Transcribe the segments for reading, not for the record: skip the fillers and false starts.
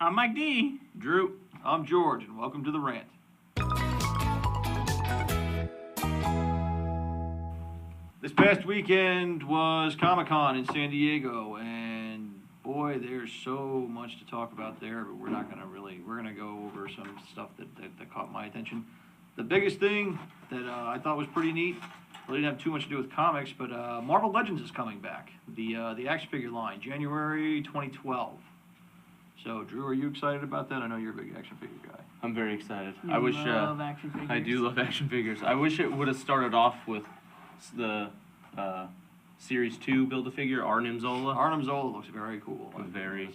I'm Mike D. Drew. I'm George, and welcome to theRant. This past weekend was Comic-Con in San Diego, and boy, there's so much to talk about there, but we're not going to we're going to go over some stuff that caught my attention. The biggest thing that I thought was pretty neat, really didn't have too much to do with comics, but Marvel Legends is coming back, the action figure line, January 2012. So, Drew, are you excited about that? I know you're a big action figure guy. I'm very excited. You love action figures. I do love action figures. I wish it would have started off with the Series 2 Build-A-Figure, Arnim Zola. Arnim Zola looks very cool. Very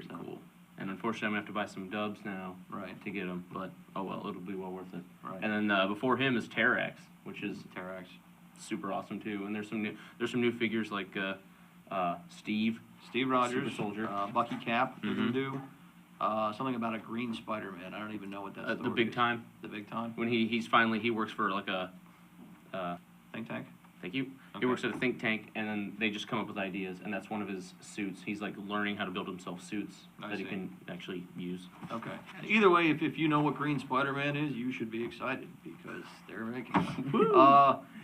cool. And unfortunately, I'm going to have to buy some dubs now to get them. But, oh well, it'll be well worth it. Right. And then before him is Terrax, which is Terrax. super awesome, too. And there's some new figures like Steve Rogers, Super Soldier. Bucky Cap, they're going to do. Something about a green Spider-Man. I don't even know what that story The Big is. Time. The Big Time? When he works for like a... Think tank? Thank you. Okay. He works at a think tank, and then they just come up with ideas, and that's one of his suits. He's like learning how to build himself suits that he can actually use. Okay. Either way, if you know what Green Spider-Man is, you should be excited because they're making it.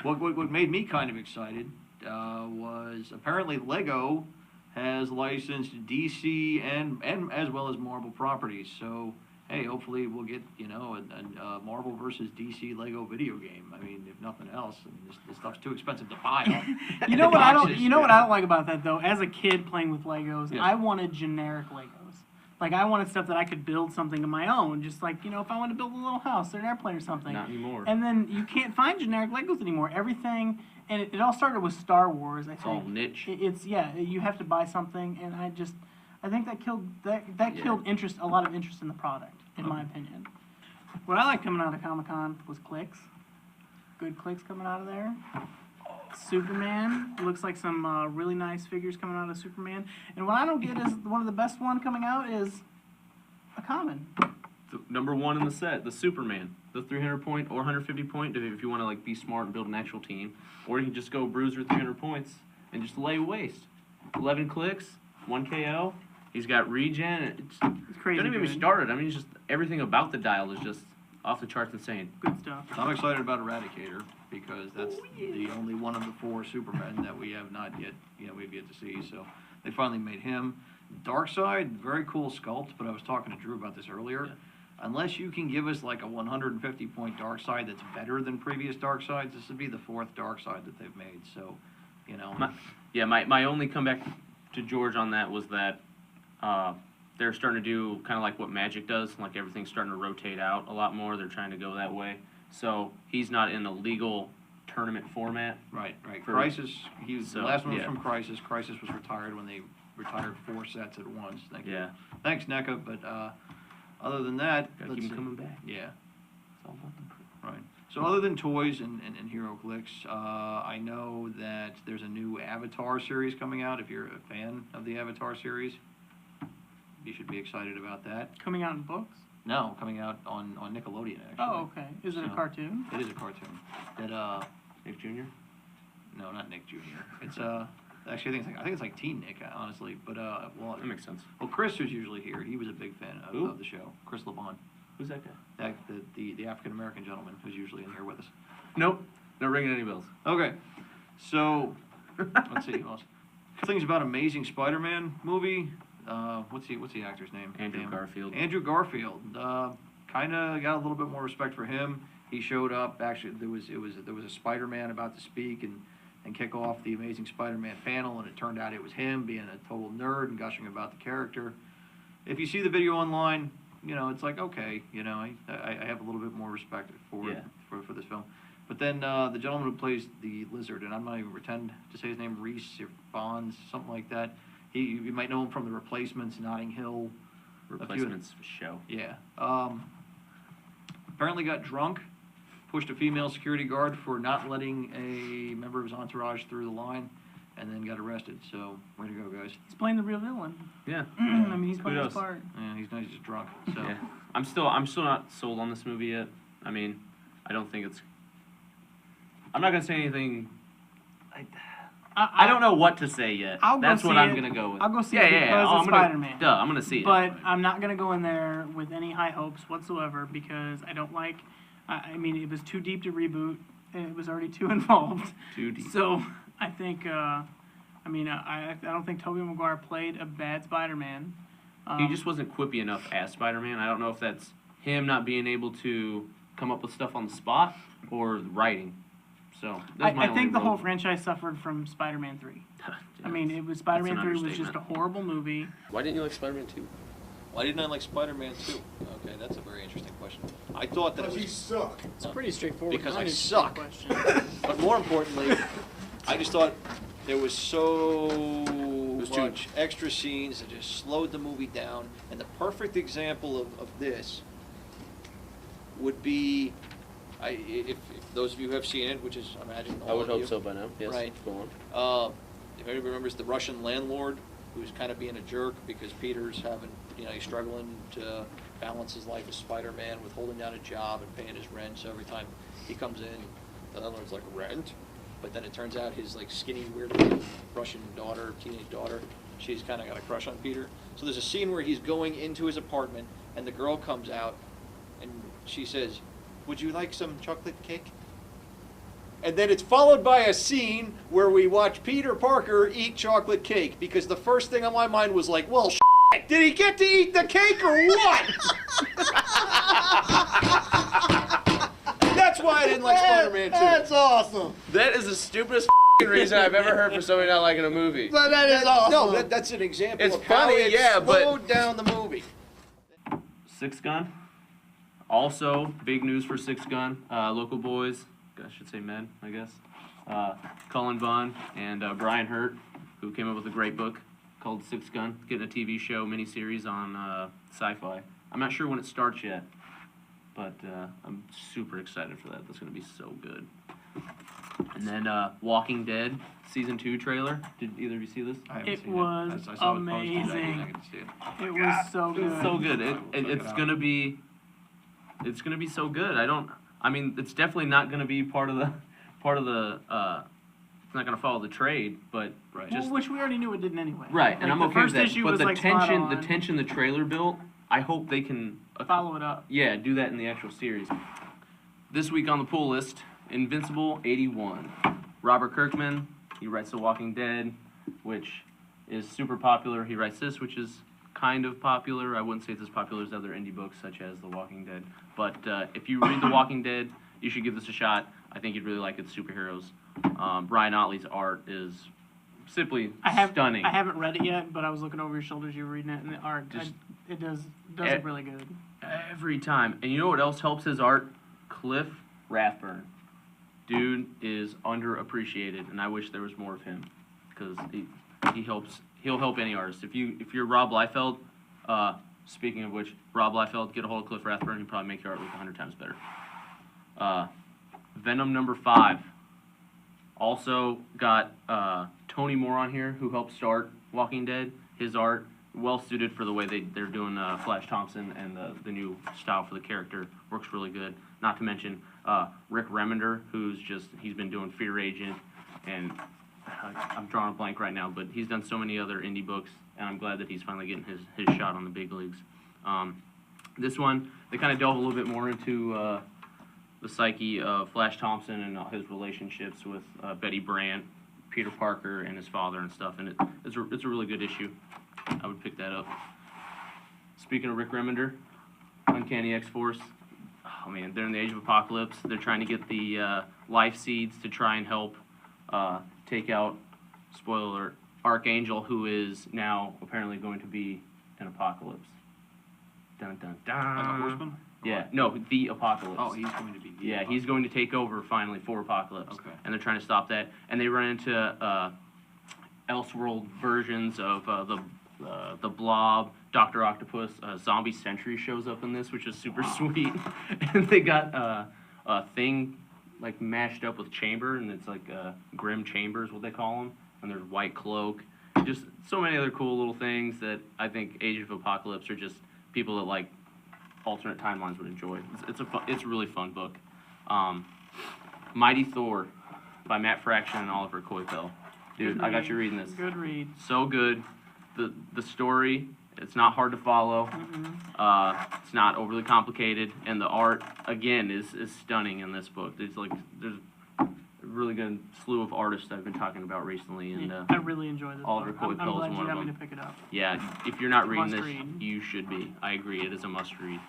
What made me kind of excited was apparently Lego has licensed DC and as well as Marvel properties. So, hey, hopefully we'll get, a Marvel versus DC Lego video game. I mean, if nothing else, I mean, this stuff's too expensive to buy. You know what I don't like about that though? As a kid playing with Legos, Yeah. I wanted generic Legos. Like I wanted stuff that I could build something of my own. Just like, if I wanted to build a little house or an airplane or something. Not anymore. And then you can't find generic Legos anymore. Everything, and it all started with Star Wars, I think. It's all niche. You have to buy something, and I think that killed a lot of interest in the product, in my opinion. What I liked coming out of Comic-Con was clicks. Good clicks coming out of there. Superman, looks like some really nice figures coming out of Superman. And what I don't get is one of the best one coming out is a common. The number one in the set, the Superman, the 300 point or 150 point, if you want to like be smart and build an actual team, or you can just go Bruiser 300 points and just lay waste. 11 clicks, 1 KO. He's got regen. It's crazy. Don't even good. get me started. I mean, just everything about the dial is just off the charts insane. Good stuff. I'm excited about Eradicator because that's the only one of the 4 Supermen that we have not yet, we've yet to see. So they finally made him. Darkseid, very cool sculpt, but I was talking to Drew about this earlier. Yeah. Unless you can give us like a 150 point Darkseid that's better than previous Darkseids, this would be the 4th Darkseid that they've made. So, My only comeback to George on that was that they're starting to do kind of like what Magic does, like everything's starting to rotate out a lot more. They're trying to go that way. So he's not in a legal tournament format. Right. Crisis, the last one was yeah. from Crisis. Crisis was retired when they retired 4 sets at once. Thanks, NECA, but other than that, Gotta keep them coming back. Yeah. It's all about them. Right. So other than toys and Hero Clicks, I know that there's a new Avatar series coming out. If you're a fan of the Avatar series, you should be excited about that. Coming out in books? No, coming out on Nickelodeon, actually. Oh, okay. Is it a So, cartoon? It is a cartoon. That Nick Jr.? No, not Nick Jr. It's actually I think it's like Teen Nick, honestly. But That makes sense. well, Chris, who's usually here, he was a big fan of the show. Chris LeBon, Who's that guy? the African American gentleman who's usually in here with us. Nope. Not ringing any bells. Okay, so let's see. Things about Amazing Spider-Man movie. What's the actor's name? Andrew Garfield. Andrew Garfield. Kind of got a little bit more respect for him. He showed up. Actually, there was a Spider-Man about to speak and kick off the Amazing Spider-Man panel, and it turned out it was him being a total nerd and gushing about the character. If you see the video online, it's like, okay, I have a little bit more respect for this film. But then the gentleman who plays the Lizard, and I'm not even pretend to say his name, Reese or Bonds, something like that. You might know him from The Replacements, Notting Hill. Replacements show. Yeah. Apparently got drunk, pushed a female security guard for not letting a member of his entourage through the line, and then got arrested. So, way to go, guys. He's playing the real villain. Yeah. I mean, he's playing his Kudos. part. Yeah, he's just drunk. So. Yeah. I'm still not sold on this movie yet. I mean, I don't think it's... I'm not going to say anything... I don't know what to say yet. I'll go That's what see I'm it. gonna go with. I'll go see yeah, it yeah, because yeah. of I'm gonna, Spider-Man. Duh, I'm gonna see it. But I'm not gonna go in there with any high hopes whatsoever because I don't like. I mean, it was too deep to reboot. And it was already too involved. Too deep. So I think. I don't think Tobey Maguire played a bad Spider-Man. He just wasn't quippy enough as Spider-Man. I don't know if that's him not being able to come up with stuff on the spot or writing. So that's my I think the only whole real- franchise suffered from Spider-Man 3. Yeah, I mean, it was an Spider-Man 3 was just a understatement. horrible movie. Why didn't you like Spider-Man 2? Why didn't I like Spider-Man 2? Okay, that's a very interesting question. I thought that it Because you was, suck. It's a pretty straightforward. Because I uninteresting suck. question. but more importantly, I just thought there was so was too- much extra scenes that just slowed the movie down. And the perfect example of this would be, if those of you who have seen it, which is, I imagine, I all would of hope you, so by now. Yes. Right. Go on. If anybody remembers the Russian landlord who's kind of being a jerk because Peter's having, he's struggling to balance his life as Spider-Man with holding down a job and paying his rent. So every time he comes in, the landlord's like, rent? But then it turns out his like skinny, weird Russian daughter, teenage daughter, she's kind of got a crush on Peter. So there's a scene where he's going into his apartment and the girl comes out and she says, would you like some chocolate cake? And then it's followed by a scene where we watch Peter Parker eat chocolate cake because the first thing on my mind was like, well, did he get to eat the cake or what? That's why I didn't like Spider-Man 2. That's awesome. That is the stupidest reason I've ever heard for somebody not liking a movie. But that is awesome. No, that's an example It's of how funny, it yeah, but- slowed down the movie. Six Gun. Also, big news for Six Gun. Local boys, I should say men, I guess. Cullen Bunn and Brian Hurt, who came up with a great book called Six Gun, getting a TV show miniseries on Sci-Fi. I'm not sure when it starts yet, but I'm super excited for that. That's going to be so good. And then Walking Dead Season 2 trailer. Did either of you see this? I haven't It seen was I saw it posted, I amazing. didn't see it. It was so good. It's so good. Check it It's out. gonna be so good. I mean, it's definitely not gonna be part of the it's not gonna follow the trade, but Right. just Which we already knew it didn't anyway. right. Like, And I'm the okay with first that. issue But was the like spot tension, on. the trailer built, I hope they can Follow it up. Yeah, do that in the actual series. This week on the pull list, Invincible 81. Robert Kirkman, he writes The Walking Dead, which is super popular. He writes this, which is kind of popular. I wouldn't say it's as popular as other indie books, such as The Walking Dead. But if you read The Walking Dead, you should give this a shot. I think you'd really like it. Superheroes. Brian Otley's art is simply stunning. I haven't read it yet, but I was looking over your shoulders. You were reading it, and the art it does look really good. Every time. And you know what else helps his art? Cliff Rathburn. Dude is underappreciated, and I wish there was more of him, because he'll help any artist. If you're Rob Liefeld, speaking of which, Rob Liefeld, get a hold of Cliff Rathburn, he'll probably make your art look 100 times better. Venom #5. Also got Tony Moore on here, who helped start Walking Dead. His art, well suited for the way they're doing Flash Thompson, and the new style for the character works really good. Not to mention Rick Remender, he's been doing Fear Agent, and I'm drawing a blank right now, but he's done so many other indie books, and I'm glad that he's finally getting his shot on the big leagues. This one, they kind of delve a little bit more into the psyche of Flash Thompson and his relationships with Betty Brant, Peter Parker, and his father and stuff, and it's a really good issue. I would pick that up. Speaking of Rick Remender, Uncanny X-Force. Oh man, they're in the Age of Apocalypse. They're trying to get the life seeds to try and help take out, spoiler alert, Archangel, who is now apparently going to be an Apocalypse. Dun dun dun. Like a horseman? Yeah, no, the Apocalypse. Oh, he's going to be. Yeah, he's going to take over finally for Apocalypse. Okay. And they're trying to stop that. And they run into Elseworld versions of the Blob, Dr. Octopus. Zombie Sentry shows up in this, which is super sweet. And they got a thing like mashed up with Chamber, and it's like Grim Chamber is what they call him. And there's White Cloak. Just so many other cool little things that I think Age of Apocalypse are just people that like alternate timelines would enjoy. It's a really fun book. Mighty Thor by Matt Fraction and Oliver Coipel. Dude, I got you reading this. Good read. So good. The story, it's not hard to follow. It's not overly complicated, and the art again is stunning in this book. It's like there's a really good slew of artists I've been talking about recently, and I really enjoy this Oliver book. Coipel I'm is glad one you of got me them. to pick it up. yeah, if you're not reading Must this, read. you should be. I agree, it is a must read.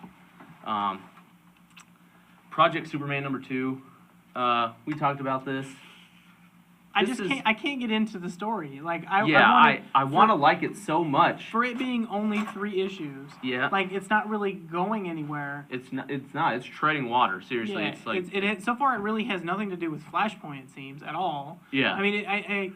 Project Superman #2. We talked about this. This is- I can't get into the story. Like I want to like it so much. for it being only 3 issues. Yeah. Like it's not really going anywhere. It's not. It's treading water. Seriously, Yeah, it's like so far it really has nothing to do with Flashpoint. It seems at all. Yeah. I mean,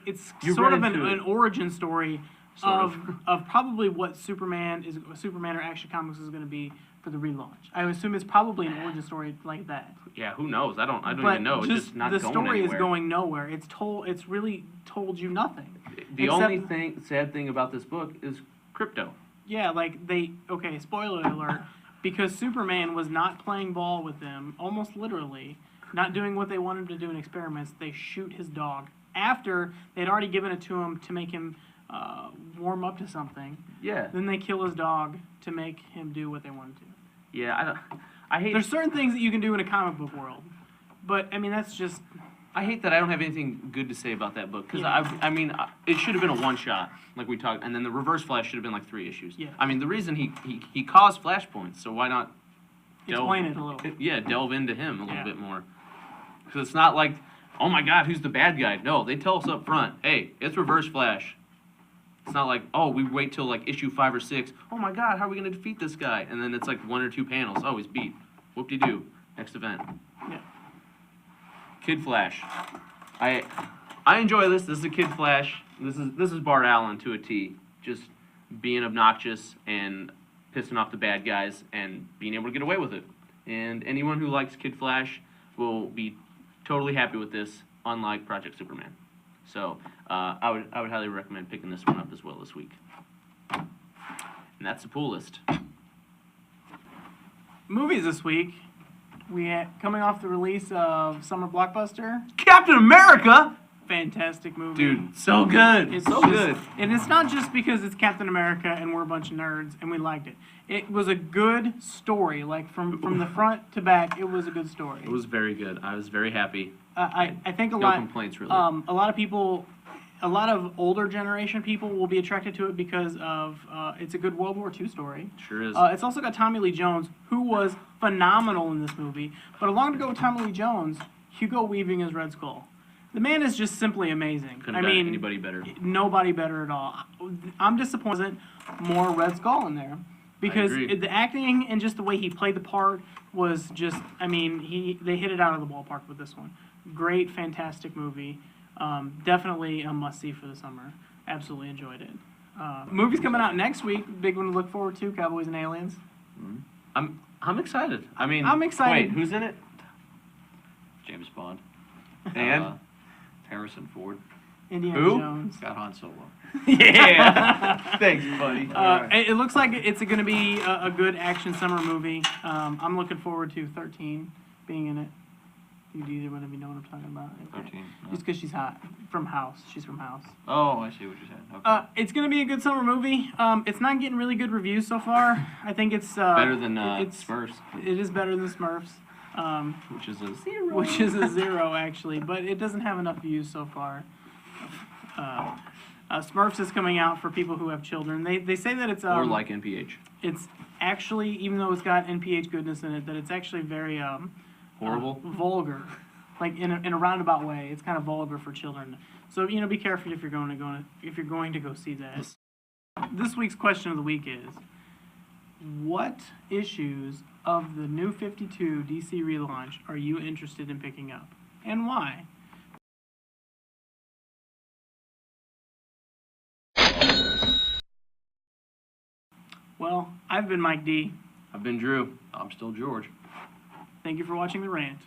it's You sort run of into it. an origin story Sort of probably what Superman or Action Comics is going to be for the relaunch. I assume it's probably an origin story like that. yeah. Who knows? I don't But even know. It's just not the going story anywhere. is going nowhere. It's really told you nothing. The Except- only sad thing about this book is crypto. Yeah, like spoiler alert, because Superman was not playing ball with them, almost literally, not doing what they wanted him to do in experiments, they shoot his dog. After they'd already given it to him to make him warm up to something, Yeah. then they kill his dog to make him do what they wanted to. Yeah. I hate. There's certain things that you can do in a comic book world, but, I mean, that's just... I hate that I don't have anything good to say about that book because Yeah. I mean it should have been a one shot like we talked, and then the Reverse Flash should have been like 3 issues. Yeah. I mean the reason he caused flashpoints, so why not Explain it a little. Yeah, delve into him a little Yeah. bit more. Because it's not like, oh my God, who's the bad guy? No, they tell us up front, hey, it's Reverse Flash. It's not like, oh, we wait till like issue 5 or 6. Oh my God, how are we gonna defeat this guy? And then it's like 1 or 2 panels. Oh, he's beat. Whoop-de-doo. Next event. Yeah. Kid Flash. I enjoy this. This is a Kid Flash. This is Bart Allen to a T. Just being obnoxious and pissing off the bad guys and being able to get away with it. And anyone who likes Kid Flash will be totally happy with this, unlike Project Superman. So I would highly recommend picking this one up as well this week. And that's the pool list. Movies this week. We had, coming off the release of Summer Blockbuster, Captain America! fantastic movie. Dude, so good. It's so just- good. And it's not just because it's Captain America and we're a bunch of nerds and we liked it. It was a good story. Like from the front to back, it was a good story. It was very good. I was very happy. I think a No lot. complaints, really. A lot of people, a lot of older generation people will be attracted to it because of it's a good World War II story. Sure is. It's also got Tommy Lee Jones, who was phenomenal in this movie. But along to go with Tommy Lee Jones, Hugo Weaving as Red Skull. The man is just simply amazing. Couldn't I have done mean, anybody better. nobody better at all. I'm disappointed more Red Skull in there because agree. the acting and just the way he played the part was just. I mean, they hit it out of the ballpark with this one. Great, fantastic movie. Definitely a must see for the summer. Absolutely enjoyed it. Movies coming out next week. Big one to look forward to. Cowboys and Aliens. I'm excited. I mean, I'm excited. Wait, who's in it? James Bond. And Harrison Ford. Indiana Who? Jones. Got Han Solo. yeah. Thanks, buddy. It looks like it's going to be a good action summer movie. I'm looking forward to 13 being in it. Do either one of you know what I'm talking about? 13. No. Just because she's hot. From House. She's from House. Oh, I see what you're saying. Okay. It's going to be a good summer movie. It's not getting really good reviews so far. I think it's... Better than it's, Smurfs, It is better than Smurfs. which is a 0. Which is a 0, actually. But it doesn't have enough views so far. Smurfs is coming out for people who have children. They say that it's... or like NPH. It's actually, even though it's got NPH goodness in it, that it's actually very Horrible. vulgar, like in a roundabout way. It's kind of vulgar for children. So be careful if you're going to go see that. This week's question of the week is: what issues of the New 52 DC relaunch are you interested in picking up, and why? Well, I've been Mike D. I've been Drew. I'm still George. Thank you for watching The Rant.